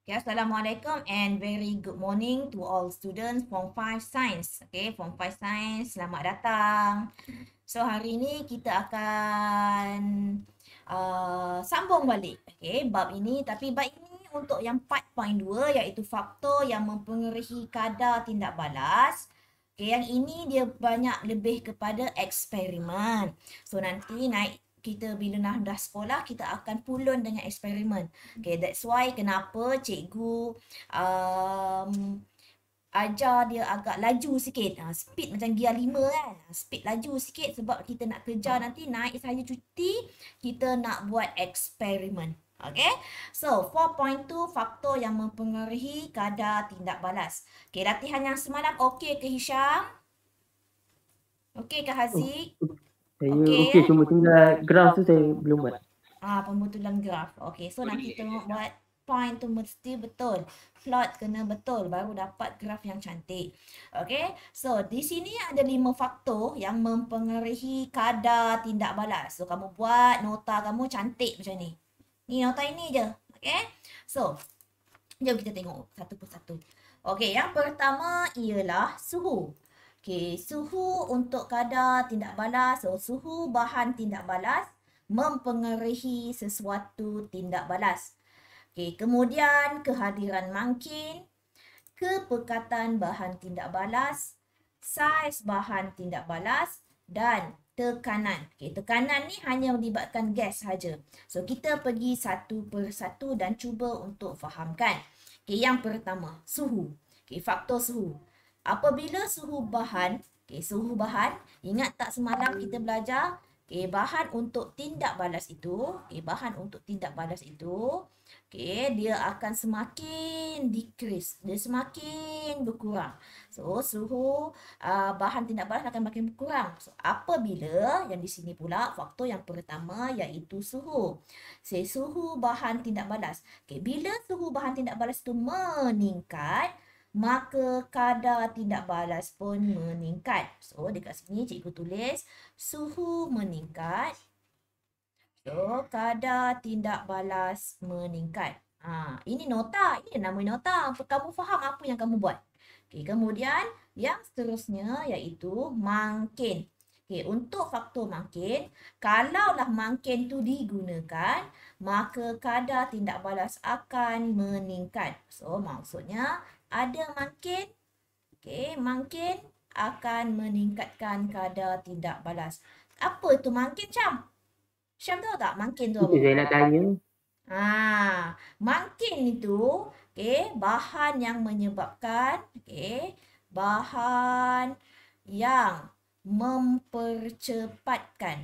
Okay, Assalamualaikum and very good morning to all students Form 5 Science. Okay, Form 5 Science, selamat datang. So, hari ini kita akan sambung balik. Okay, bab ini. Tapi bab ini untuk yang 4.2 iaitu faktor yang mempengaruhi kadar tindak balas. Okay, yang ini dia banyak lebih kepada eksperimen. So, nanti naik kita bila dah sekolah kita akan pulun dengan eksperimen. Okay, that's why kenapa cikgu ajar dia agak laju sikit. Speed macam gear 5 kan. Speed laju sikit sebab kita nak kejar nanti naik saja cuti, kita nak buat eksperimen. Okay, so 4.2 faktor yang mempengaruhi kadar tindak balas. Okay, latihan yang semalam okey ke Hisham? Okey ke Oh, Haziq? saya Okey okey, ya? cuma tinggal graf tu saya belum buat. Pembetulan graf. Okey, so nanti tengok buat point tu mesti betul. Plot kena betul baru dapat graf yang cantik. Okey, so di sini ada 5 faktor yang mempengaruhi kadar tindak balas. So kamu buat nota kamu cantik macam ni. Ni nota ini je. Okey, so jom kita tengok satu persatu. Okey, yang pertama ialah suhu. Okey, suhu untuk kadar tindak balas. So, suhu bahan tindak balas mempengaruhi sesuatu tindak balas. Okey, kemudian kehadiran mangkin, kepekatan bahan tindak balas, saiz bahan tindak balas dan tekanan. Okey, tekanan ni hanya melibatkan gas saja. So, kita pergi satu persatu dan cuba untuk fahamkan. Okey, yang pertama, suhu. Okey, faktor suhu. Apabila suhu bahan, okey, suhu bahan, ingat tak semalam kita belajar, okey, bahan untuk tindak balas itu, okey, bahan untuk tindak balas itu, okey, dia akan semakin decrease, dia semakin berkurang. So, suhu bahan tindak balas akan makin berkurang. So, apabila yang di sini pula faktor yang pertama iaitu suhu. Suhu bahan tindak balas. Okey, bila suhu bahan tindak balas itu meningkat, maka kadar tindak balas pun meningkat. So, dekat sini cikgu tulis suhu meningkat. So, kadar tindak balas meningkat. Ini nota. Ini nama nota. Kamu faham apa yang kamu buat. Okay, kemudian yang seterusnya iaitu mangkin. Okay, untuk faktor mangkin, kalaulah mangkin tu digunakan, maka kadar tindak balas akan meningkat. So, maksudnya ada mangkin, okay, mangkin akan meningkatkan kadar tindak balas. Apa itu mangkin, Syam? Syam tahu tak mangkin tu Itu apa? saya nak tanya. Mangkin itu, okay, bahan yang menyebabkan, okay, bahan yang mempercepatkan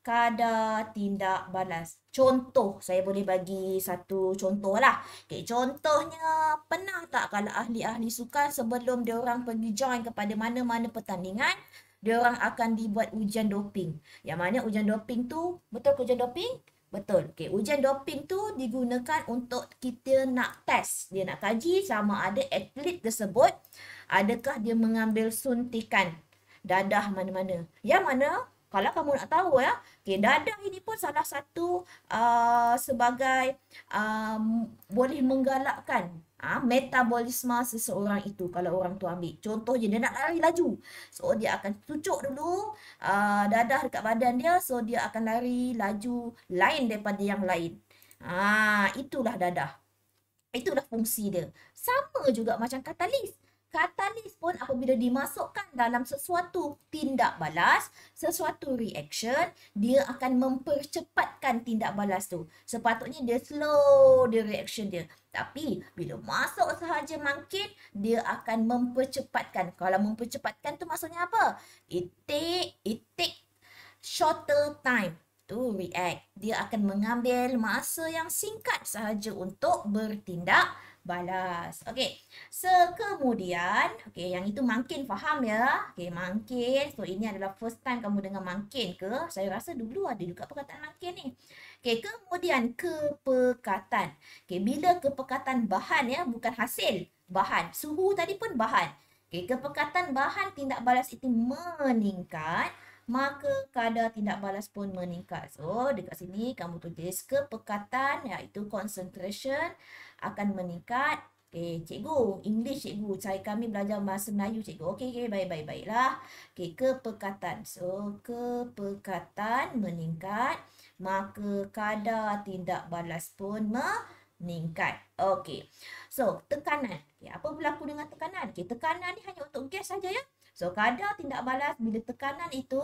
kadar tindak balas. Contoh, saya boleh bagi satu contoh lah. Okay, contohnya, pernah tak kalau ahli-ahli sukan sebelum diorang pergi join kepada mana-mana pertandingan, diorang akan dibuat ujian doping. Yang mana ujian doping tu, betul ke ujian doping? Betul. Okay, ujian doping tu digunakan untuk kita nak test. Dia nak kaji sama ada atlet tersebut, adakah dia mengambil suntikan dadah mana-mana. Yang mana kalau kamu nak tahu ya, okay, dadah ini pun salah satu sebagai boleh menggalakkan metabolisme seseorang itu kalau orang tu ambil. Contohnya dia nak lari laju. So dia akan cucuk dulu dadah dekat badan dia. So dia akan lari laju lain daripada yang lain. Itulah dadah. Itulah fungsi dia. Sama juga macam katalis. Katalis pun apabila dimasukkan dalam sesuatu tindak balas, sesuatu reaction, dia akan mempercepatkan tindak balas tu. Sepatutnya dia slow dia reaction dia. Tapi bila masuk sahaja mangkit, dia akan mempercepatkan. Kalau mempercepatkan tu maksudnya apa? It take shorter time to react. Dia akan mengambil masa yang singkat sahaja untuk bertindak balas. Okey. So, kemudian, okey, yang itu mungkin faham ya. Okey, mungkin. So, ini adalah first time kamu dengar mungkin ke? Saya rasa dulu ada juga perkataan mungkin ni. Okey, kemudian kepekatan. Okey, bila kepekatan bahan ya, bukan hasil. Bahan. Suhu tadi pun bahan. Okey, kepekatan bahan tindak balas itu meningkat, maka kadar tindak balas pun meningkat. So, dekat sini kamu tulis kepekatan iaitu concentration akan meningkat. Okey, cikgu, English cikgu. Kami belajar bahasa Melayu cikgu. Okey, baiklah. Okey, kepekatan. So, kepekatan meningkat, maka kadar tindak balas pun meningkat. Okey. So, tekanan. Okay, apa berlaku dengan tekanan? Okey, tekanan ni hanya untuk gas saja ya. So, kadar tindak balas bila tekanan itu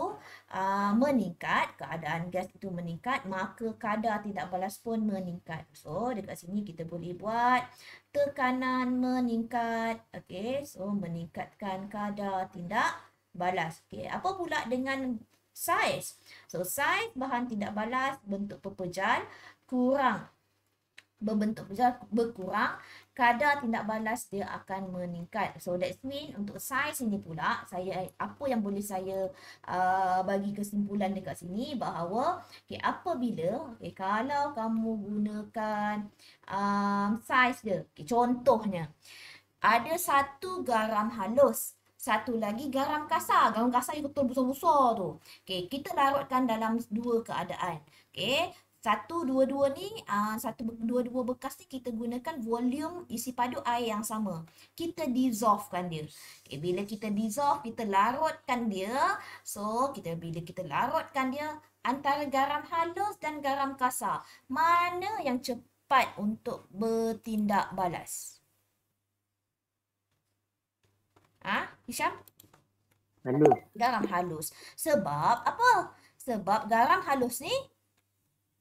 meningkat, keadaan gas itu meningkat, maka kadar tindak balas pun meningkat. So, dekat sini kita boleh buat tekanan meningkat. Okey, so meningkatkan kadar tindak balas. Okey, apa pula dengan saiz? So, saiz bahan tindak balas bentuk pepejal berbentuk pepejal berkurang, kadar tindak balas dia akan meningkat. So that's mean untuk saiz ini pula, apa yang boleh saya bagi kesimpulan dekat sini bahawa apabila kalau kamu gunakan saiz dia, contohnya ada satu garam halus, satu lagi garam kasar. Garam kasar yang betul besar-besar tu. Kita larutkan dalam dua keadaan. Dua-dua bekas ni kita gunakan volume isi padu air yang sama. Kita dissolvekan dia. Bila kita dissolve, kita larutkan dia. So, bila kita larutkan dia antara garam halus dan garam kasar, mana yang cepat untuk bertindak balas? Hisham? Halus. Garam halus. Sebab apa? Sebab garam halus ni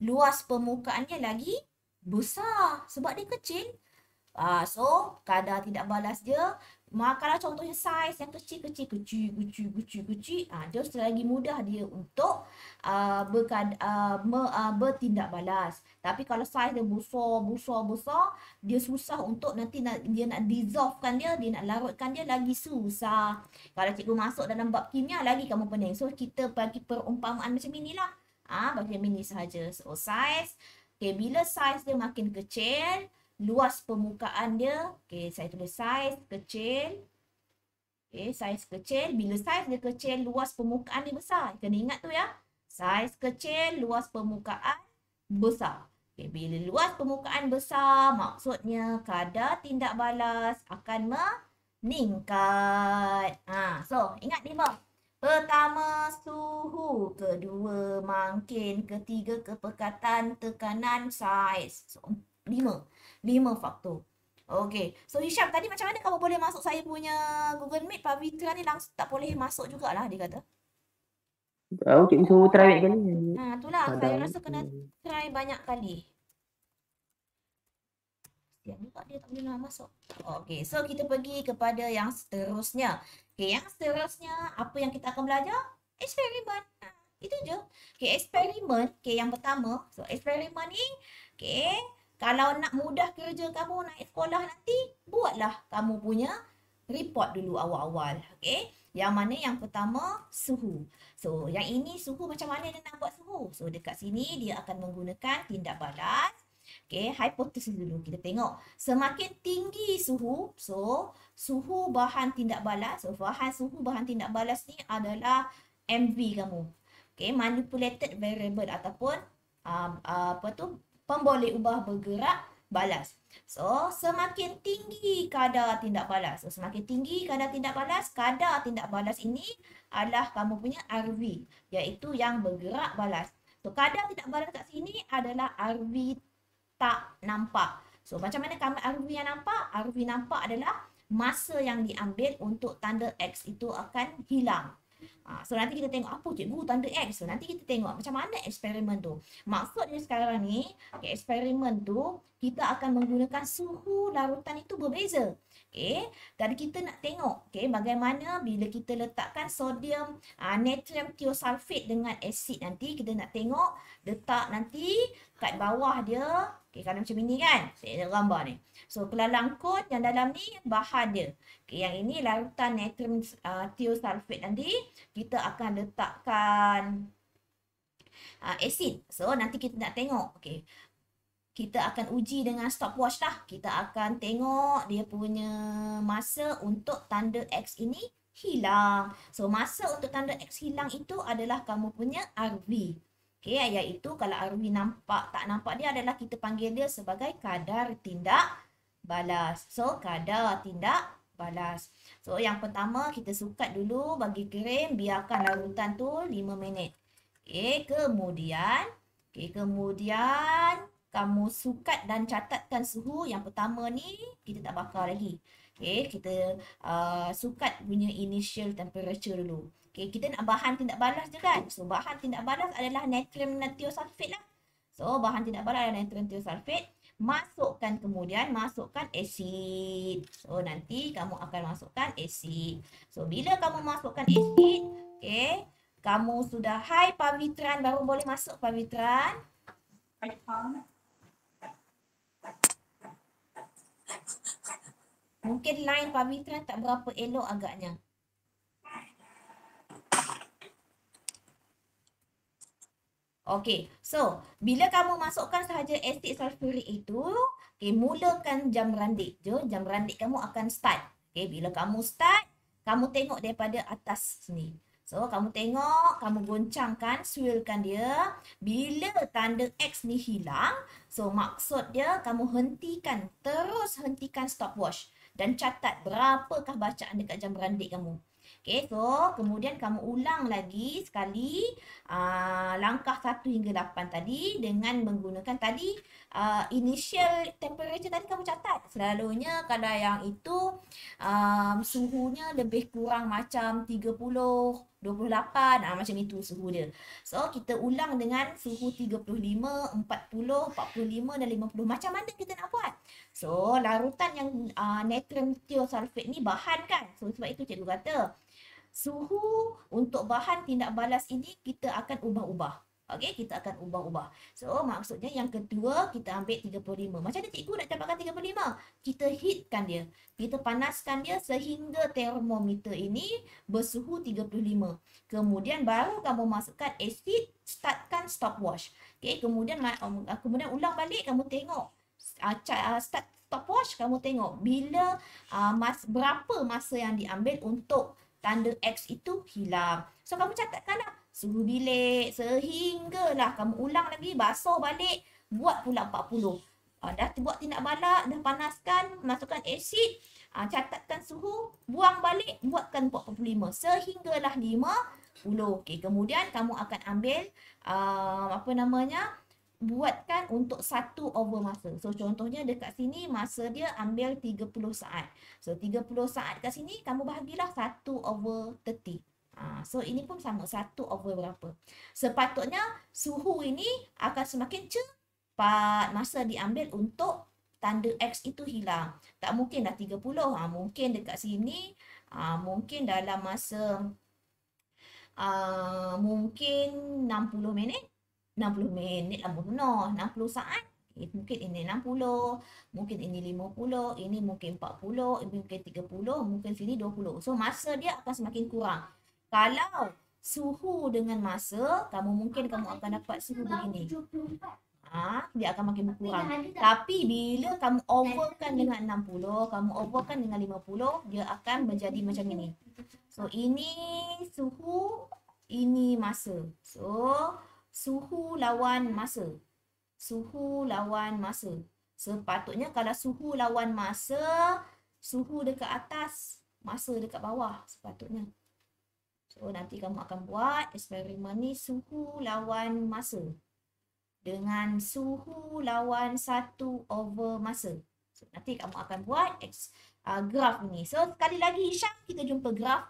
luas permukaannya lagi besar. Sebab dia kecil. So, kadar tindak balas dia, kalau contohnya saiz yang kecil, dia selagi mudah dia untuk bertindak balas. Tapi kalau saiz dia besar, dia susah untuk nanti dia nak dissolvekan dia nak larutkan dia lagi susah. Kalau cikgu masuk dalam bab kimia lagi kamu pening. So, kita bagi perumpamaan macam inilah. Macam ini sahaja. So, saiz. Bila saiz dia makin kecil, luas permukaan dia. Saya tulis saiz kecil. Saiz kecil. Bila saiz dia kecil, luas permukaan dia besar. Kena ingat tu ya. Saiz kecil, luas permukaan besar. Bila luas permukaan besar, maksudnya kadar tindak balas akan meningkat. So, ingat 5. Pertama, suhu. Kedua, makin. Ketiga, kepekatan, tekanan, saiz. So, 5 faktor. Okey. So, Hisham, tadi macam mana kamu boleh masuk saya punya Google Meet? Pak Fitra ni langsung tak boleh masuk jugalah, dia kata. Cikgu suruh try banyak kali. Itulah. Saya rasa kena try banyak kali. Yang juga dia tak boleh nak masuk. Okey. So, kita pergi kepada yang seterusnya. Yang seterusnya, apa yang kita akan belajar? Eksperimen. Itu je. Eksperimen. Yang pertama. So, eksperimen ni, kalau nak mudah kerja kamu naik sekolah nanti, buatlah kamu punya report dulu awal-awal. Yang mana yang pertama, suhu. So, yang ini suhu macam mana dia nak buat suhu? So, dekat sini dia akan menggunakan tindak balas. Hipotesis dulu. Kita tengok. Semakin tinggi suhu, so, suhu bahan tindak balas. So, suhu bahan tindak balas ni adalah MV kamu. Manipulated variable ataupun pemboleh ubah bergerak balas. So, semakin tinggi kadar tindak balas. So, semakin tinggi kadar tindak balas ini adalah kamu punya RV, iaitu yang bergerak balas. So, kadar tindak balas kat sini adalah RV tak nampak. So, macam mana RV yang nampak? RV nampak adalah masa yang diambil untuk tanda X itu akan hilang. So, nanti kita tengok apa cikgu tanda X. So, nanti kita tengok macam mana eksperimen tu. Maksudnya sekarang ni, eksperimen tu kita akan menggunakan suhu larutan itu berbeza. Dan kita nak tengok bagaimana bila kita letakkan sodium natrium thiosulfate dengan asid nanti. Kita nak tengok letak nanti kat bawah dia. Kalau macam ini kan. Saya ada gambar ni. So, pelalangkut yang dalam ni bahan dia. Yang ini larutan natrium thiosulfate nanti. Kita akan letakkan asid. So, nanti kita nak tengok. Kita akan uji dengan stopwatch lah. Kita akan tengok dia punya masa untuk tanda X ini hilang. So, masa untuk tanda X hilang itu adalah kamu punya RV. Okay, iaitu kalau RV nampak, tak nampak dia adalah kita panggil dia sebagai kadar tindak balas. So, kadar tindak balas. So, yang pertama kita sukat dulu bagi krim, biarkan larutan tu 5 minit. Kemudian kamu sukat dan catatkan suhu. Yang pertama ni kita tak bakar lagi. Kita sukat punya initial temperature dulu. Kita nak bahan tindak balas je kan. So, bahan tindak balas adalah natrium tiosulfate lah. So, bahan tindak balas adalah natrium tiosulfate. Masukkan asid. So, nanti kamu akan masukkan asid. So, bila kamu masukkan asid, kamu sudah high pavitran, baru boleh masuk pavitran. Mungkin line pavitran tak berapa elok agaknya. Okey, so bila kamu masukkan sahaja asid sulfurik itu, mulakan jam randik je. Jam randik kamu akan start. Bila kamu start, kamu tengok daripada atas sini. So, kamu tengok, kamu goncangkan, swirlkan dia. Bila tanda X ni hilang, so maksud dia kamu terus hentikan stopwatch. Dan catat berapakah bacaan dekat jam randik kamu. So kemudian kamu ulang lagi sekali langkah 1 hingga 8 tadi dengan menggunakan tadi initial temperature tadi kamu catat. Selalunya kalau yang itu suhunya lebih kurang macam 30, 28, macam itu suhu dia. So kita ulang dengan suhu 35, 40, 45 dan 50. Macam mana kita nak buat? So larutan yang natrium tiosulfate ni bahan kan. So sebab itu cikgu kata suhu untuk bahan tindak balas ini kita akan ubah-ubah. Okey, kita akan ubah-ubah. So, maksudnya yang kedua kita ambil 35. Macam mana cikgu nak dapatkan 35? Kita heatkan dia. Kita panaskan dia sehingga termometer ini bersuhu 35. Kemudian baru kamu masukkan asid, startkan stopwatch. Okey, kemudian ulang balik, kamu tengok start stopwatch, kamu tengok bila berapa masa yang diambil untuk tanda X itu hilang. So, kamu catatkanlah suhu bilik sehinggalah kamu ulang lagi, basuh balik, buat pula 40. Dah buat tindak balas, dah panaskan, masukkan asid, catatkan suhu, buang balik, buatkan 45 sehinggalah 50. Okey, kemudian kamu akan ambil buatkan untuk 1 over masa. So, contohnya dekat sini masa dia ambil 30 saat. So, 30 saat kat sini kamu bahagilah 1 over 30. So, ini pun sama. 1 over berapa. Sepatutnya suhu ini akan semakin cepat masa diambil untuk tanda X itu hilang. Tak mungkin dah 30. Mungkin dekat sini mungkin dalam masa mungkin 60 minit. 60 minit lah penuh, 60 saat. Mungkin ini 60, mungkin ini 50, ini mungkin 40, ini mungkin 30, mungkin sini 20. So, masa dia akan semakin kurang. Kalau suhu dengan masa, kamu akan dapat suhu begini. Dia akan makin berkurang. Tapi bila kamu overkan dengan 60, kamu overkan dengan 50, dia akan menjadi macam ini. So, ini suhu, ini masa. So, suhu lawan masa. Suhu lawan masa. Sepatutnya kalau suhu lawan masa, suhu dekat atas, masa dekat bawah sepatutnya. So, nanti kamu akan buat eksperimen ni suhu lawan masa. Dengan suhu lawan 1 over masa. So, nanti kamu akan buat graf ni. So, sekali lagi Hisham, kita jumpa graf.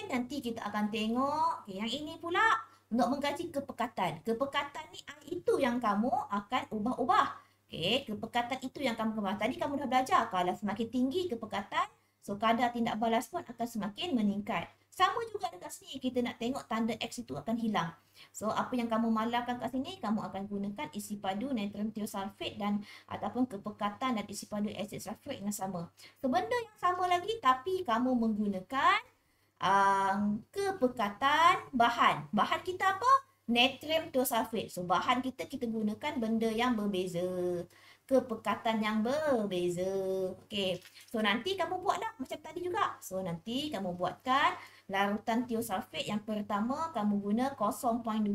Nanti kita akan tengok. Yang ini pula untuk mengkaji kepekatan. Kepekatan ni itu yang kamu akan ubah-ubah. Kepekatan itu yang kamu ubah. Tadi kamu dah belajar kalau semakin tinggi kepekatan, so kadar tindak balas pun akan semakin meningkat. Sama juga dekat sini, kita nak tengok tanda X itu akan hilang. So, apa yang kamu malarkan kat sini, kamu akan gunakan isi padu natrium tiosulfate dan ataupun kepekatan dan isi padu asid sulfurik yang sama. So, benda yang sama lagi tapi kamu menggunakan kepekatan bahan. Bahan kita apa? Natrium tiosulfate. So, bahan kita gunakan benda yang berbeza. kepekatan yang berbeza. Okey. So nanti kamu buatlah macam tadi juga. So nanti kamu buatkan larutan tiosulfat yang pertama kamu guna 0.20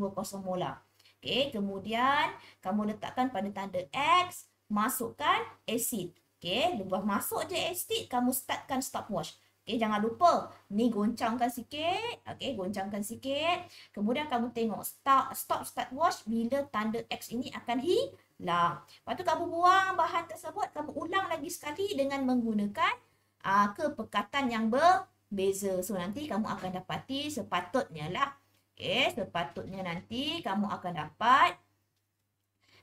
molar. Okey, kemudian kamu letakkan pada tanda X, masukkan asid. Okey, lepas masuk je asid, kamu startkan stopwatch. Okey, jangan lupa ni goncangkan sikit. Okey, goncangkan sikit. Kemudian kamu tengok stop stopwatch bila tanda X ini akan hilang. Lepas tu kamu buang bahan tersebut, kamu ulang lagi sekali dengan menggunakan kepekatan yang berbeza. So nanti kamu akan dapati sepatutnya lah. Okey, sepatutnya nanti kamu akan dapat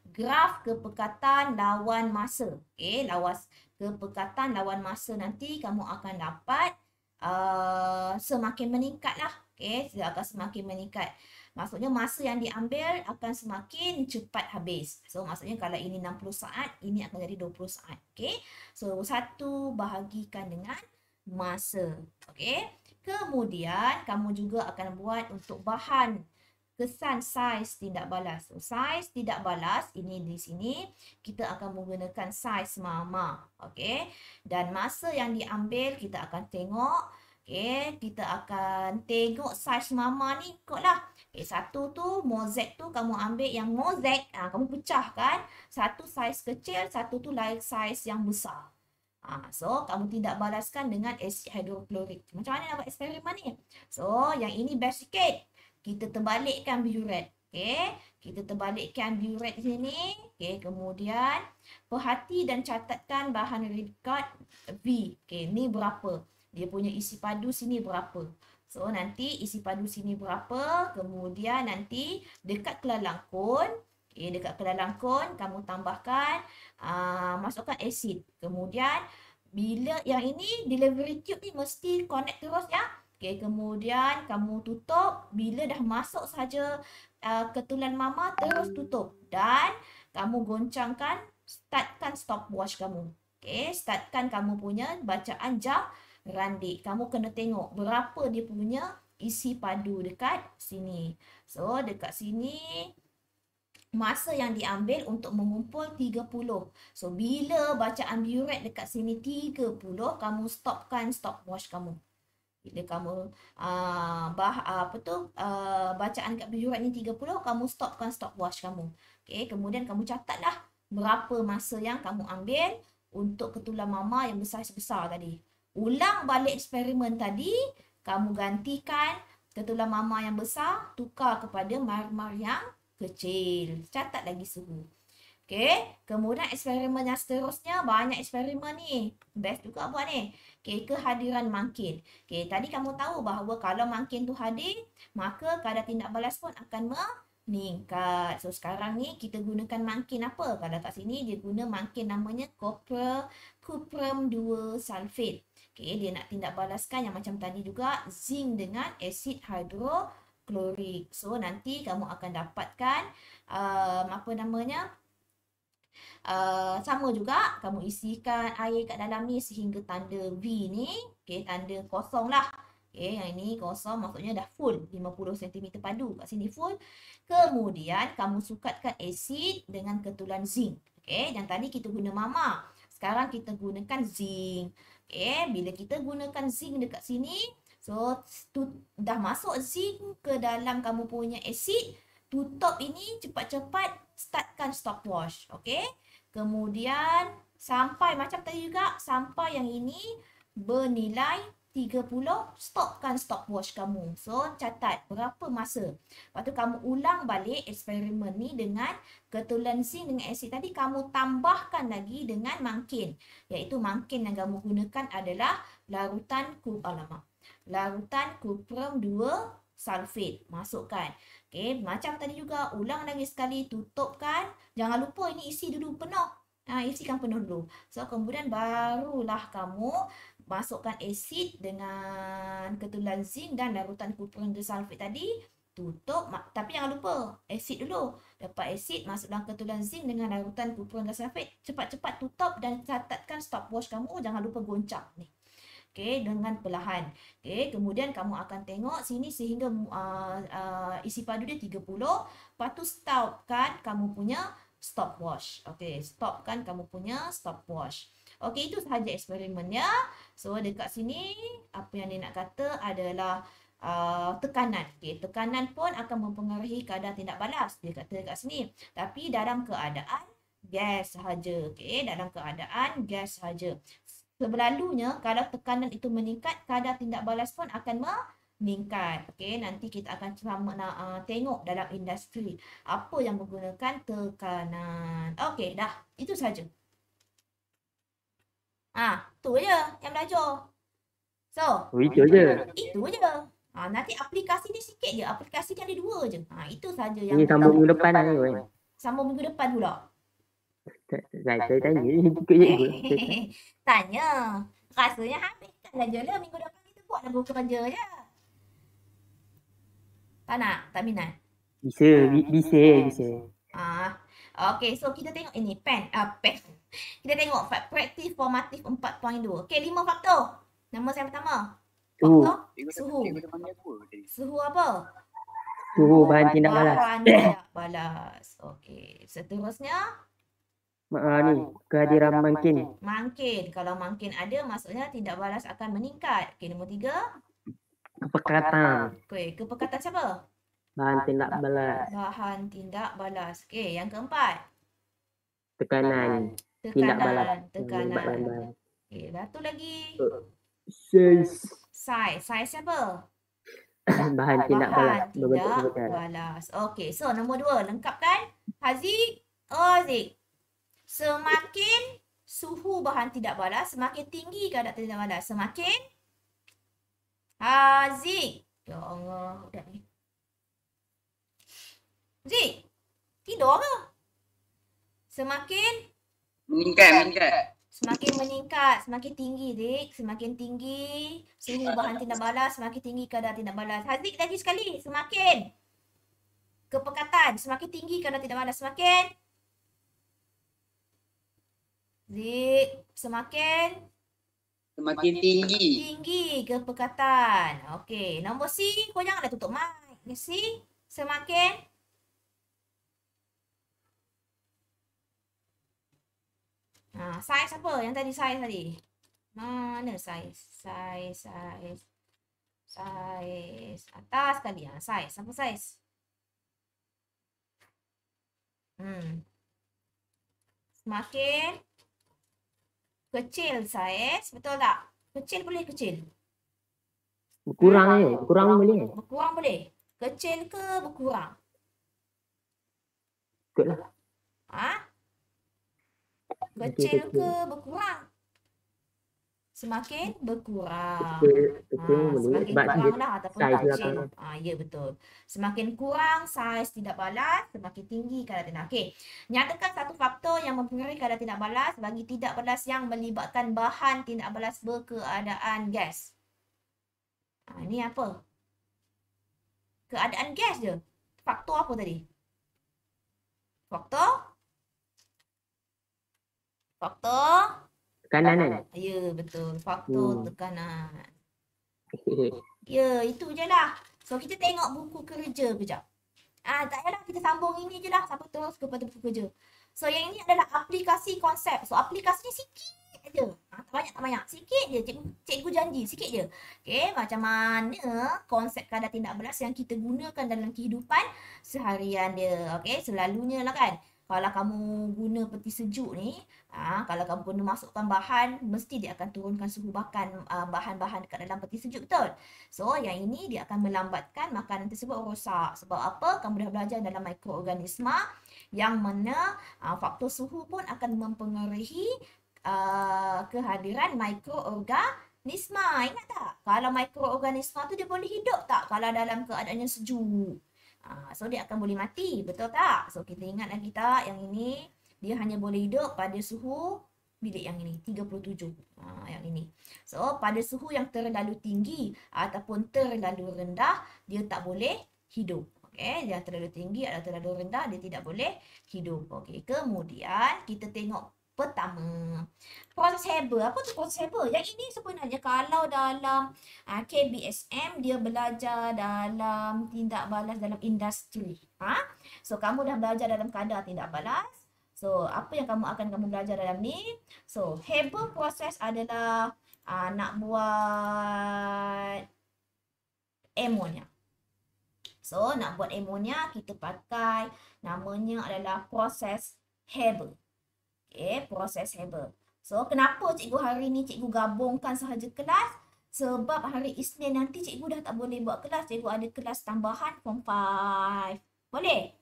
graf kepekatan lawan masa. Okey, kepekatan lawan masa nanti kamu akan dapat semakin meningkat lah. Okey, akan semakin meningkat. Maksudnya masa yang diambil akan semakin cepat habis. So maksudnya kalau ini 60 saat, ini akan jadi 20 saat. Okey. So 1 bahagikan dengan masa. Okey. Kemudian kamu juga akan buat untuk bahan kesan saiz tidak balas. So, saiz tidak balas ini di sini kita akan menggunakan saiz mama. Okey. Dan masa yang diambil kita akan tengok. Okey, kita akan tengok saiz mama ni ikutlah. Okey, satu tu mozek tu kamu ambil yang mozek, kamu pecahkan. Satu saiz kecil, satu tu lain saiz yang besar. So, kamu tidak balaskan dengan asid hidroklorik. Macam mana nak buat eksperimen ni? So, yang ini best sikit. Kita terbalikkan biuret. Okey, kita terbalikkan biuret di sini. Okey, kemudian perhati dan catatkan bahan record V. Okey, ni berapa? Dia punya isi padu sini berapa? So, nanti isi padu sini berapa? Kemudian nanti dekat kelalang kon. Okey, dekat kelalang kon kamu tambahkan masukkan asid. Kemudian bila yang ini delivery tube ni mesti connect terus ya. Okey, kemudian kamu tutup. Bila dah masuk saja ketulan mama, terus tutup. Dan kamu goncangkan, startkan stopwatch kamu. Okey, startkan kamu punya bacaan jam randik. Kamu kena tengok berapa dia punya isi padu dekat sini. So, dekat sini masa yang diambil untuk mengumpul 30. So, bila bacaan biuret dekat sini 30, kamu stopkan stopwatch kamu. Bila kamu bacaan kat biuret ni 30, kamu stopkan stopwatch kamu. Okey, kemudian kamu catatlah berapa masa yang kamu ambil untuk ketulan mama yang besar-besar tadi. Ulang balik eksperimen tadi, kamu gantikan ketulan mama yang besar, tukar kepada marmar yang kecil. Catat lagi suhu. Okey, kemudian eksperimen yang seterusnya, banyak eksperimen ni. Best juga buat ni. Okey, kehadiran mangkin. Okey, tadi kamu tahu bahawa kalau mangkin tu hadir, maka kadar tindak balas pun akan meningkat. So, sekarang ni kita gunakan mangkin apa? Kalau kat sini dia guna mangkin namanya cuprum 2 sulfate. Okey, dia nak tindak balaskan yang macam tadi juga, zinc dengan asid hidroklorik. So, nanti kamu akan dapatkan sama juga kamu isikan air kat dalam ni sehingga tanda V ni, okey, tanda kosong lah. Okey, yang ini kosong maksudnya dah full 50 cm padu, kat sini full. Kemudian kamu sukatkan asid dengan ketulan zinc. Okey, yang tadi kita guna mama. Sekarang kita gunakan zinc. Okey, bila kita gunakan zinc dekat sini, so dah masuk zinc ke dalam kamu punya asid, tutup ini cepat-cepat, startkan stopwatch. Okey. Kemudian sampai macam tadi juga, sampai yang ini bernilai 30, stopkan stopwatch kamu. So, catat berapa masa. Lepas tu kamu ulang balik eksperimen ni dengan ketulan zinc dengan asid tadi, kamu tambahkan lagi dengan mangkin. Iaitu mangkin yang kamu gunakan adalah larutan cuprum 2 sulfate. Masukkan. Okey, macam tadi juga, ulang lagi sekali, tutupkan. Jangan lupa ini isi dulu penuh. Isikan penuh dulu. So, kemudian barulah kamu masukkan asid dengan ketulan zinc dan larutan cuprum 2 sulfate tadi. Tutup. Tapi jangan lupa, asid dulu. Dapat asid, masukkan ketulan zinc dengan larutan cuprum 2 sulfate. Cepat-cepat tutup dan catatkan stopwatch kamu. Jangan lupa goncang ni. Okey, dengan perlahan. Okey, kemudian kamu akan tengok sini sehingga isi padu dia 30. Lepas tu stopkan kamu punya stopwatch. Okey, stopkan kamu punya stopwatch. Okey, itu sahaja eksperimennya. So dekat sini apa yang dia nak kata adalah tekanan. Okey, tekanan pun akan mempengaruhi kadar tindak balas. Dia kata dekat sini. Tapi dalam keadaan gas sahaja. Okey, dalam keadaan gas sahaja. Sebelalunya kalau tekanan itu meningkat, kadar tindak balas pun akan meningkat. Okey, nanti kita akan tengok dalam industri apa yang menggunakan tekanan. Okey, dah. Itu saja. Tu je yang belajar. So, Itu je. itu je. Nanti aplikasi ni sikit je. Aplikasi ni ada 2 je. Itu saja yang Ni sambung minggu depan lah ni kan. sambung minggu depan pula. Saya tanya ikut cikgu. Tanya. Rasanya habiskanlah je lah. Minggu depan kita buatlah buku kerja je. Tak nak? Tak minat? Bisa. Okay, so kita tengok ini. Pen. Kita tengok praktis formatif 4.2. Okay, 5 faktor. Nama saya pertama. Faktor suhu. Suhu apa? Suhu bahan tindak balas. Bahan tindak balas. Okay, seterusnya. Ni, kehadiran mangkin. Mangkin. Kalau mangkin ada, maksudnya tindak balas akan meningkat. Okay, nombor 3. Kepekatan. Okay, kepekatan siapa? Bahan tindak balas. Bahan tindak balas. Okay, yang keempat. Tekanan. Tindak balas. Tekanan. Okay, satu lagi. Size siapa? Bahan tindak balas. Tindak balas. Okay, so nombor 2. Lengkapkan. Haziq. Haziq. Semakin suhu bahan tidak balas, semakin tinggi kadar tidak balas. Semakin Haziq. Ya Allah, dah ni. Haziq, tidur ke? Semakin meningkat. Semakin meningkat, semakin tinggi, Zik. Semakin tinggi suhu bahan tindak balas, semakin tinggi kadar tindak balas. Haziq lagi sekali. Semakin kepekatan, semakin tinggi kadar tindak balas. Semakin Zik, semakin tinggi kepekatan. Okey, nombor C, kau janganlah tutup mic. C, semakin size apa? Yang tadi size tadi. Mana size? Size. Atas sekali. Size. Apa size? Semakin kecil size. Betul tak? Kecil boleh kecil. Berkurang boleh. Berkurang boleh. Kecil ke berkurang? Ikut lah. Kecil ke berkurang? Semakin berkurang. Kecil boleh. Semakin Sebab kurang lah ataupun size kecil. Ya betul. Semakin kurang saiz tidak balas, semakin tinggi kadar tindak. Okey. Nyatakan satu faktor yang mempengaruhi kadar tindak balas bagi tindak balas yang melibatkan bahan tindak balas berkeadaan gas. Ini apa? Keadaan gas je. Faktor apa tadi? Faktor tekanan. Ya, betul. Faktor tekanan. Ya, itu je lah. So, kita tengok buku kerja kejap. Tak payahlah kita sambung ini je lah. Sampai terus kepada buku kerja. So, yang ini adalah aplikasi konsep. So, aplikasinya sikit je. Tak banyak. Sikit je. Cikgu janji. Sikit je. Okay, macam mana konsep kadar tindak balas yang kita gunakan dalam kehidupan seharian dia. Okay, selalunya lah kan. Kalau kamu guna peti sejuk ni, kalau kamu guna masukkan bahan, mesti dia akan turunkan suhu bahan-bahan dekat dalam peti sejuk, betul? So, yang ini dia akan melambatkan makanan tersebut rosak. Sebab apa? Kamu dah belajar dalam mikroorganisma yang mana faktor suhu pun akan mempengaruhi kehadiran mikroorganisma. Ingat tak? Kalau mikroorganisma tu dia boleh hidup tak kalau dalam keadaannya sejuk? So, dia akan boleh mati. Betul tak? So, kita ingat lagi tak yang ini dia hanya boleh hidup pada suhu bilik yang ini, 37. Yang ini. So, pada suhu yang terlalu tinggi ataupun terlalu rendah, dia tak boleh hidup. Okey, yang terlalu tinggi atau terlalu rendah, dia tidak boleh hidup. Okey, kemudian kita tengok pertama, proses Haber. Apa tu proses Haber? Yang ini sebenarnya kalau dalam KBSM dia belajar dalam tindak balas dalam industri. So kamu dah belajar dalam kadar tindak balas, So, apa yang kamu belajar dalam ni? So, Haber proses adalah nak buat ammonia. So, nak buat ammonia, kita pakai namanya adalah proses Haber. Okay, proses Haber. So, kenapa cikgu hari ni cikgu gabungkan sahaja kelas? Sebab hari Isnin nanti cikgu dah tak boleh buat kelas. Cikgu ada kelas tambahan form 5. Boleh?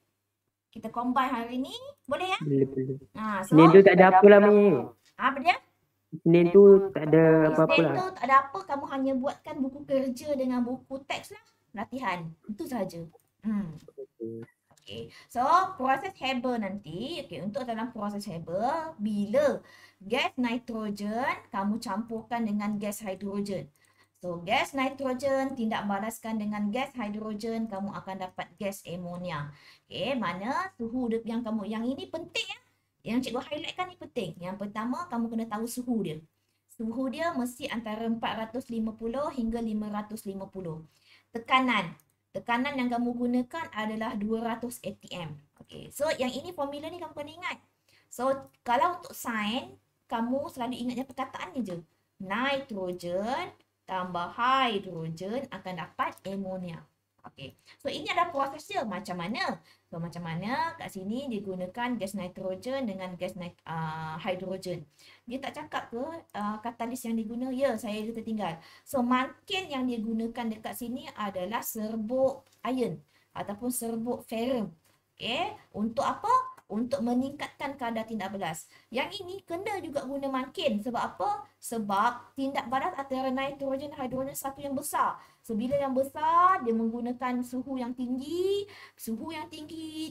Kita combine hari ni. Boleh ya? Boleh. So, Senin tu tak ada apa lah, Mi. apa dia? Senin tu tak ada apa-apa Senin lah. tu tak ada apa. Kamu hanya buatkan buku kerja dengan buku teks lah. Latihan. Itu sahaja. Okay. So, proses Haber nanti, okay, untuk dalam proses Haber, bila gas nitrogen kamu campurkan dengan gas hidrogen. So, gas nitrogen tindak balaskan dengan gas hidrogen, kamu akan dapat gas ammonia. Okay, mana suhu yang ini penting ya. Yang cikgu highlightkan ni penting. Yang pertama, kamu kena tahu suhu dia. Suhu dia mesti antara 450 hingga 550. Tekanan yang kamu gunakan adalah 200 atm. Okay, so yang ini formula ni kamu kena ingat. So, kalau untuk sign, kamu selalu ingat je perkataannya je. Nitrogen tambah hidrogen akan dapat ammonia. Okay, so ini adalah proses dia. Macam mana? So, macam mana kat sini digunakan gas nitrogen dengan gas hidrogen. Dia tak cakap ke katalis yang diguna? Ya, saya tertinggal. So, makin yang digunakan dekat sini adalah serbuk iron ataupun serbuk ferrum. Okay, untuk apa? Untuk meningkatkan kadar tindak balas. Yang ini kena juga guna makin. Sebab apa? Sebab tindak balas antara nitrogen dan hidrogen satu yang besar. So, bila yang besar, dia menggunakan suhu yang tinggi,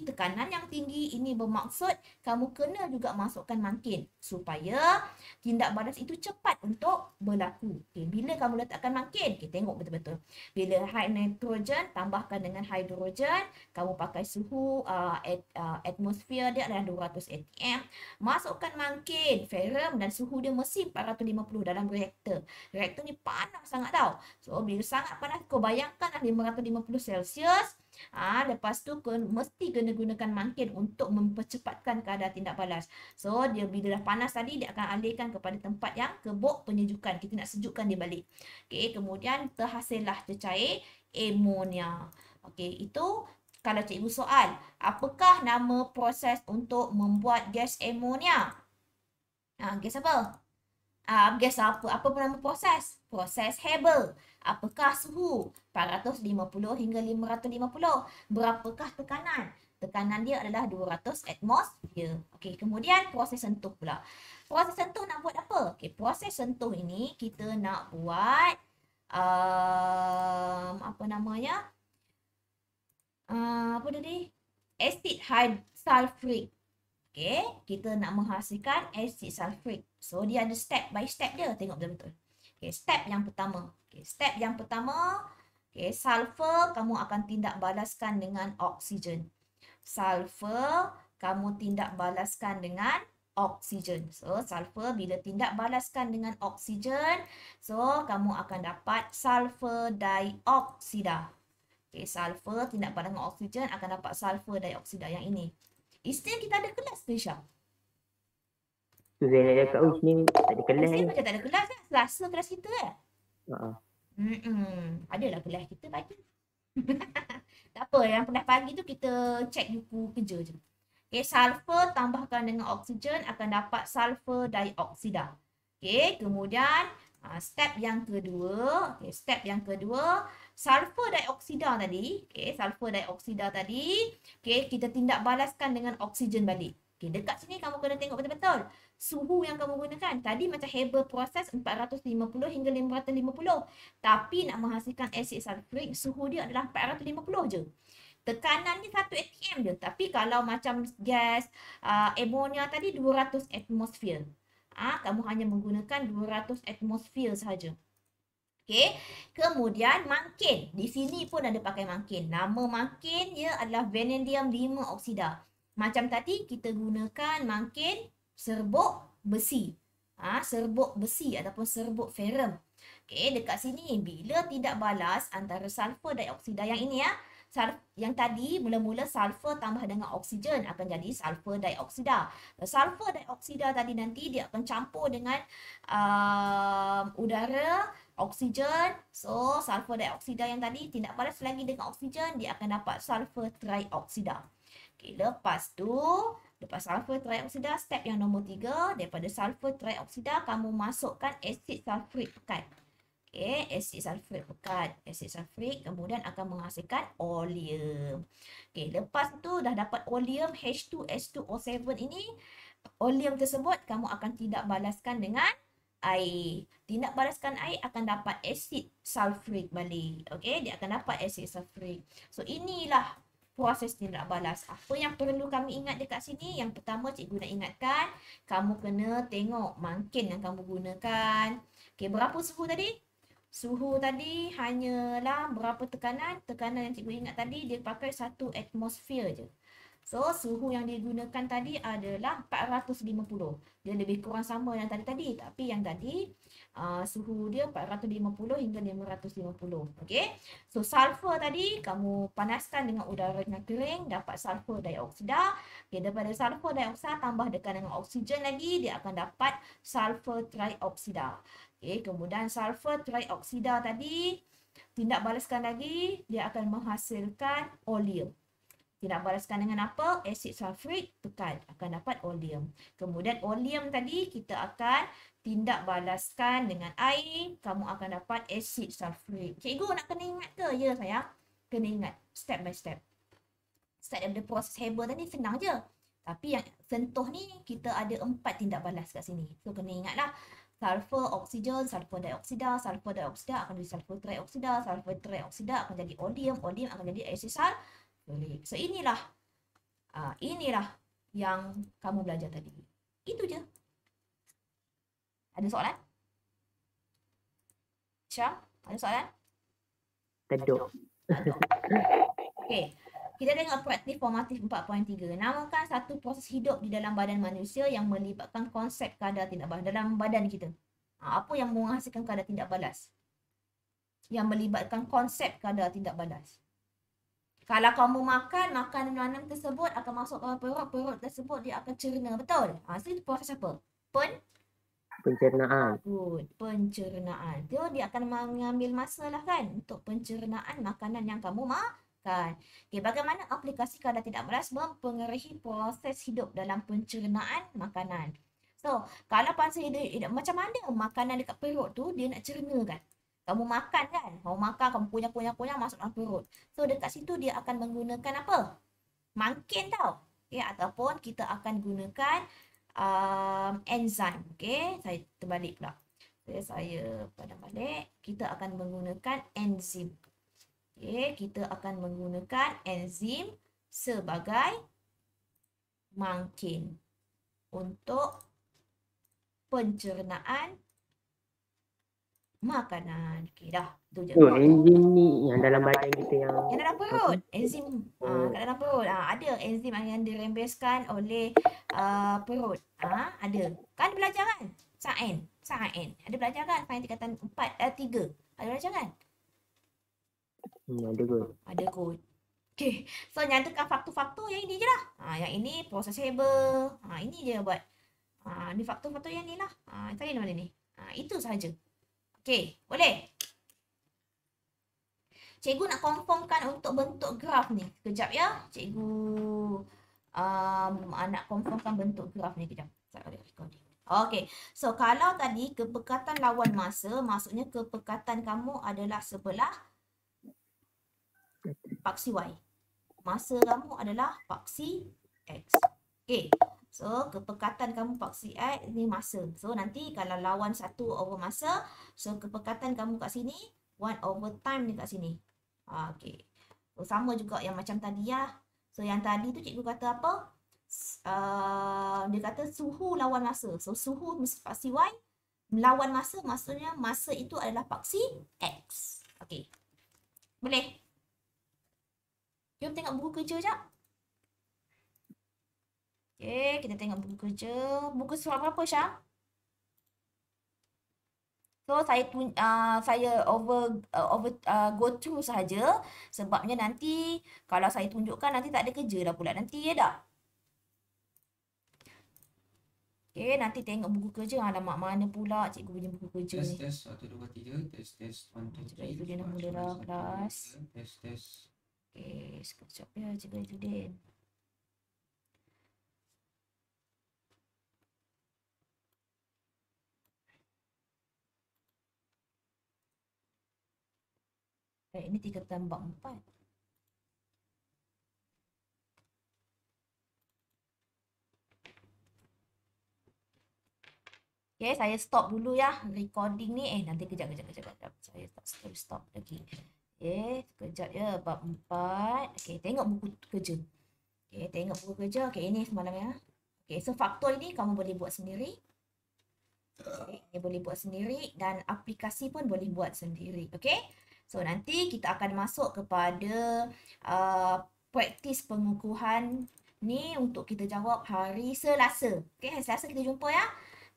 tekanan yang tinggi. Ini bermaksud kamu kena juga masukkan makin supaya tindak balas itu cepat untuk berlaku. Okay, bila kamu letakkan makin, kita tengok betul-betul. Bila nitrogen tambahkan dengan hidrogen, kamu pakai suhu atmosfer dia adalah 200 atm. Masukkan makin, ferrum dan suhu dia mesti 450 dalam reaktor. Reaktor ni panas sangat tau. So, bila sangat panas, kau bayangkan 550 Celsius. Lepas tu mesti kena gunakan makin untuk mempercepatkan kadar tindak balas. So, dia bila dah panas tadi, dia akan alihkan kepada tempat yang kebok penyejukan. Kita nak sejukkan dia balik. Okay, kemudian terhasillah cecair ammonia. Okay, itu kalau cikgu soal, apakah nama proses untuk membuat gas ammonia? Gas apa? Gas apa? Apa nama proses? Proses Haber. Apakah suhu? 450 hingga 550. Berapakah tekanan? Tekanan dia adalah 200 atmosfer. Okey, kemudian proses sentuh pula. Proses sentuh nak buat apa? Okey, proses sentuh ini kita nak buat apa namanya? Apa tadi? Asid sulfuric. Okay, kita nak menghasilkan asid sulfuric. So, dia ada step by step dia. Tengok betul-betul. Okay, step yang pertama. Okay, step yang pertama. Okay, sulfur kamu akan tindak balaskan dengan oksigen. Sulfur kamu tindak balaskan dengan oksigen. So, sulfur bila tindak balaskan dengan oksigen, so kamu akan dapat sulfur dioksida. Okay, sulfur tindak balas dengan oksigen akan dapat sulfur dioksida yang ini. Isnin kita ada kelas ke Syah? Tu saya nak cakap, Isnin tak ada kelas Isnin ni. macam tak ada kelas kan? Selasa kelas kita kan? Ha. Adalah kelas kita pagi. Tak apa, yang kelas pagi tu kita cek buku kerja je. Okay, sulfur tambahkan dengan oksigen akan dapat sulfur dioksida. Okay, kemudian step yang kedua. Okay, step yang kedua. Sulfur dioksida tadi, sulfur dioksida tadi, kita tindak balaskan dengan oksigen balik. Okay, dekat sini kamu kena tengok betul-betul. Suhu yang kamu gunakan. Tadi macam Haber proses 450 hingga 550. Tapi nak menghasilkan asid sulfurik, suhu dia adalah 450 je. Tekanannya 1 atm je. Tapi kalau macam gas ammonia tadi 200 atmosfer. Kamu hanya menggunakan 200 atmosfer sahaja. Okay. Kemudian makin. Di sini pun ada pakai makin. Nama makin dia adalah vanadium 5 oksida. Macam tadi kita gunakan makin serbuk besi. Serbuk besi ataupun serbuk ferrum. Okay, dekat sini bila tidak balas antara sulfur dioksida yang ini Yang tadi mula-mula sulfur tambah dengan oksigen akan jadi sulfur dioksida. Sulfur dioksida tadi nanti dia akan campur dengan udara, oksigen. So, sulfur dioksida yang tadi tindak balas lagi dengan oksigen, dia akan dapat sulfur trioksida. Okay, lepas sulfur trioksida, step yang nombor 3, daripada sulfur trioksida kamu masukkan asid sulfurik pekat. Okay, asid sulfurik pekat. Asid sulfurik kemudian akan menghasilkan oleum. Okay, lepas tu dah dapat oleum H2S2O7 ini, oleum tersebut kamu akan tidak balaskan dengan air. Tindak balaskan air akan dapat asid sulfurik balik. Okay, dia akan dapat asid sulfurik. So, inilah proses tindak balas. Apa yang perlu kami ingat dekat sini? Yang pertama, cikgu nak ingatkan, kamu kena tengok mangkin yang kamu gunakan. Okay, berapa suhu tadi? Suhu tadi hanyalah berapa tekanan? Tekanan yang cikgu ingat tadi, dia pakai 1 atmosfer je. So, suhu yang digunakan tadi adalah 450. Dia lebih kurang sama yang tadi. Tapi yang tadi, suhu dia 450 hingga 550. Okay. So, sulfur tadi, kamu panaskan dengan udara yang kering, dapat sulfur dioksida. Okay, daripada sulfur dioksida, tambah dengan oksigen lagi, dia akan dapat sulfur trioksida. Okay, kemudian sulfur trioksida tadi, tindak balaskan lagi, dia akan menghasilkan oleum. Tindak balaskan dengan apa? Asid sulfurik pekat, akan dapat oleum. Kemudian oleum tadi kita akan tindak balaskan dengan air, kamu akan dapat asid sulfurik. Cikgu nak kena ingat ke? Ya sayang, kena ingat step by step. Start daripada proses Haber tadi senang je. Tapi yang sentuh ni kita ada 4 tindak balas kat sini. So kena ingatlah. Sulfur, oksigen, sulfur dioksida akan jadi sulfur trioksida akan jadi oleum akan jadi asid sulfurik. So inilah yang kamu belajar tadi. Itu je. Ada soalan? Syah, ada soalan? Teduk. Okey. Kita tengok praktik formatif 4.3. Namakan satu proses hidup di dalam badan manusia yang melibatkan konsep kadar tindak balas dalam badan kita. Apa yang menghasilkan kadar tindak balas? Yang melibatkan konsep kadar tindak balas. Kalau kamu makan, makanan tersebut akan masuk ke perut tersebut dia akan cerna, betul? So itu proses apa? Pencernaan. Good, pencernaan. Dia akan mengambil masa lah kan untuk pencernaan makanan yang kamu makan. Okay, bagaimana aplikasi kadar tindak balas mempengaruhi proses hidup dalam pencernaan makanan? So, kalau pasal dia macam mana makanan dekat perut tu dia nak cerna kan? Kamu makan kan? Kamu makan, kamu kunyah masuk dalam perut. So, dekat situ dia akan menggunakan apa? Mangkin tau. Okay, ataupun kita akan gunakan enzim. Okay, saya terbalik pula. Okay, saya padam balik. Kita akan menggunakan enzim. Okay, kita akan menggunakan enzim sebagai mangkin untuk pencernaan makanan. Okey dah, tu je. Enzim ni yang dalam badan kita yang dalam perut. Enzim kat dalam perut. Ada enzim yang dirembeskan oleh perut. Ada. Kan belajar kan? Sains. Ada belajar kan? Sains tingkatan 3. Ada belajar kan? ada kot. Ada kot. Okey. So nyatakan faktor-faktor yang ini je lah. Yang ini proses Haber. Ini je buat. Ni faktor-faktor yang ni lah. Tadi mana ni? Itu sahaja. Okey, boleh? Cikgu nak confirmkan untuk bentuk graf ni. Sekejap ya. Cikgu nak confirmkan bentuk graf ni. Kejap. Saya ada recording. Okey. So, kalau tadi kepekatan lawan masa, maksudnya kepekatan kamu adalah sebelah paksi Y. Masa kamu adalah paksi X. Okey. So, kepekatan kamu paksi X ni masa. So, nanti kalau lawan 1 over masa, so kepekatan kamu kat sini 1 over time ni kat sini. Okey. So, sama juga yang macam tadi ya. So, yang tadi tu cikgu kata apa? Dia kata suhu lawan masa. So, suhu paksi Y lawan masa, maksudnya masa itu adalah paksi X. Okey. Boleh? Jom tengok buku kerja sekejap. Okay, kita tengok buku kerja. Buku surat berapa, Syah? So saya go through saja sebabnya nanti kalau saya tunjukkan nanti tak ada kerja dah pula nanti ya tak? Okay, nanti tengok buku kerja. Alamak, mana pula cikgu punya buku kerja ni. Tes 1 2 3 tes 1 2 Cikgu itu 3 dia dah mula dah kelas. tes. Okay, sekejap ya cikgu itu dia. Ini 3 tambah 4. Okay, saya stop dulu ya recording ni. Nanti kejap. Saya stop lagi. Okay, sekejap ya. Bab 4. Okay, tengok buku kerja. Okay, tengok buku kerja. Okay, ini semalam ya. Okay, so faktor ini kamu boleh buat sendiri. Okay, ini boleh buat sendiri dan aplikasi pun boleh buat sendiri. Okay, so nanti kita akan masuk kepada praktis pengukuhan ni untuk kita jawab hari Selasa. Okay, hari Selasa kita jumpa ya.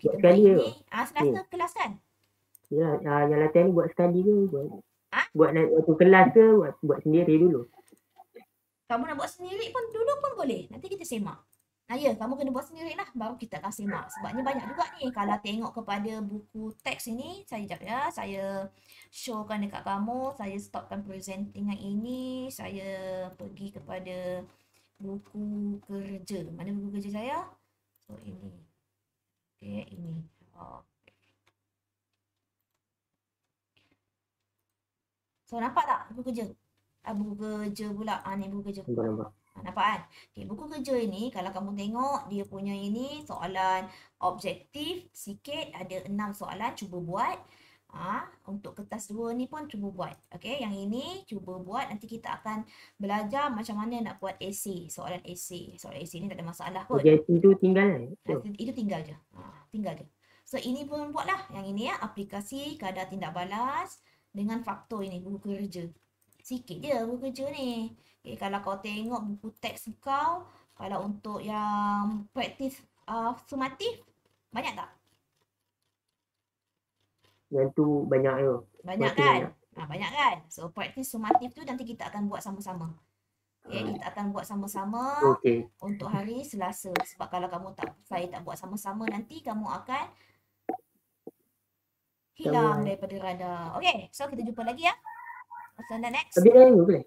Kita buat ini. Selasa kelas kan? Ya, yang latihan ni buat sekali ke? Buat waktu kelas ke buat sendiri dulu? Kamu nak buat sendiri pun dulu pun boleh. Nanti kita semak. Ya, kamu kena buat sendiri lah. Baru kita akan semak. Sebabnya banyak juga ni. Kalau tengok kepada buku teks ini. Sekejap ya. Saya showkan dekat kamu. Saya stopkan presenting yang ini. Saya pergi kepada buku kerja. Mana buku kerja saya? So, ini. Okay, ini. So, nampak tak buku kerja? Buku kerja pula. Ni buku kerja. Nampak. Nampak kan? Okay, buku kerja ini kalau kamu tengok dia punya ini soalan objektif sikit. Ada 6 soalan. Cuba buat. Untuk kertas 2 ni pun cuba buat. Okay, yang ini cuba buat. Nanti kita akan belajar macam mana nak buat esei. Soalan esei. Soalan esei ni tak ada masalah pun. Itu tinggal Itu tinggal je. Tinggal je. So, ini pun buatlah. Yang ini ya. Aplikasi kadar tindak balas dengan faktor ini. Buku kerja. Sikit je buku kerja ni. Okay, kalau kau tengok buku teks kau, kalau untuk yang praktis sumatif, banyak tak? Yang tu banyak je. Banyak kan? Banyak kan? So, praktis sumatif tu nanti kita akan buat sama-sama. Okay, kita akan buat sama-sama untuk hari Selasa. Sebab kalau saya tak buat sama-sama, nanti kamu akan hilang daripada radar. Okay, so kita jumpa lagi ya. What's the next? Habis dah boleh?